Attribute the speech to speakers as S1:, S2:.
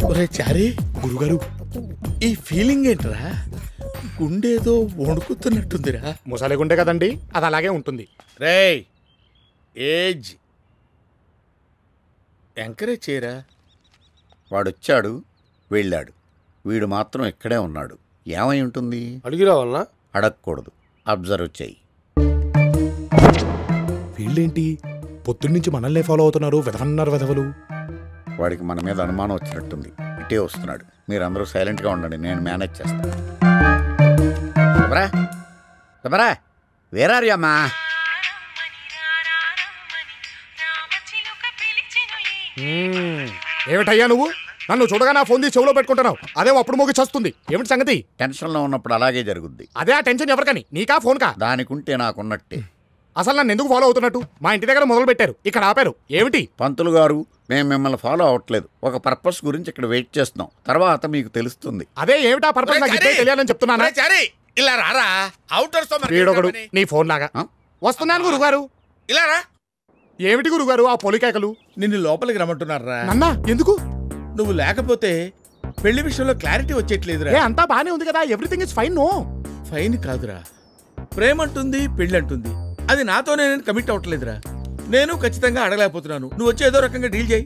S1: ఒరే చారీ గురుగారు, ఈ ఫీలింగ్ ఏంట్రా? గుండేదో వణుకుతున్నట్టుందిరా.
S2: ముసలి గుండె కదండి, అది అలాగే ఉంటుంది.
S1: రేయ్ ఏజ్ ఎంకరేజ్ చేయరా.
S3: వాడొచ్చాడు, వెళ్ళాడు. వీడు మాత్రం ఇక్కడే ఉన్నాడు. ఏమై ఉంటుంది?
S4: అడిగి రావాలనా?
S3: అడగకూడదు, అబ్జర్వ్ చెయ్యి.
S2: వీళ్ళేంటి పొద్దున్నుంచి మనల్నే ఫాలో అవుతున్నారు? వెదవన్నారు వెదవలు.
S3: వాడికి మన మీద అనుమానం వచ్చినట్టుంది. ఇటే వస్తున్నాడు. మీరందరూ సైలెంట్గా ఉండండి, నేను మేనేజ్ చేస్తాను. శుభ్రా వేరారియమ్మా.
S2: ఏమిటయ్యా నువ్వు నన్ను చూడగా నా ఫోన్ తీసి చెవులో పెట్టుకుంటున్నావు? అదే అప్పుడు మోగి చస్తుంది. ఏమిటి సంగతి?
S3: టెన్షన్లో ఉన్నప్పుడు అలాగే జరుగుద్ది.
S2: అదే ఆ టెన్షన్ ఎవరికని, నీకా ఫోన్ కా?
S3: దానికుంటే నాకున్నట్టే.
S2: అసలు నన్ను ఎందుకు ఫాలో అవుతున్నట్టు? మా ఇంటి దగ్గర మొదలు పెట్టారు, ఇక్కడ ఆపారు. ఏమిటి?
S3: పంతులు గారు, మేము మిమ్మల్ని ఫాలో అవ్వట్లేదు. ఒక పర్పస్ గురించి ఇక్కడ వెయిట్ చేస్తున్నాం. తర్వాత మీకు తెలుస్తుంది.
S2: అదే ఏమిటా పర్పస్? నాకు ఇప్పుడే తెలియాలని చెప్తున్నానా?
S1: చారీ ఇలా రారా. అవుటర్స్ తో
S2: వీడొకడు నీ ఫోన్ లాగా. వస్తున్నాను గురుగారు.
S1: ఇలా రా.
S2: ఏమిటి గురుగారు ఆ పొలికేకలు?
S1: నిన్ను లోపలికి రమ్మంటున్నారా?
S2: నన్నా ఎందుకు?
S1: నువ్వు లేకపోతే పెళ్లి విషయంలో క్లారిటీ వచ్చేట్లేదురా.
S2: అంతా బానే ఉంది కదా, everything is fine. No
S1: fine కాదురా, ప్రేమ అంటుంది, పెళ్ళి అంటుంది. అది నాతోనే నేను కమిట్ అవ్వట్లేదురా. నేను ఖచ్చితంగా అడగలేకపోతున్నాను. నువ్వు వచ్చి ఏదో రకంగా డీల్ చేయి.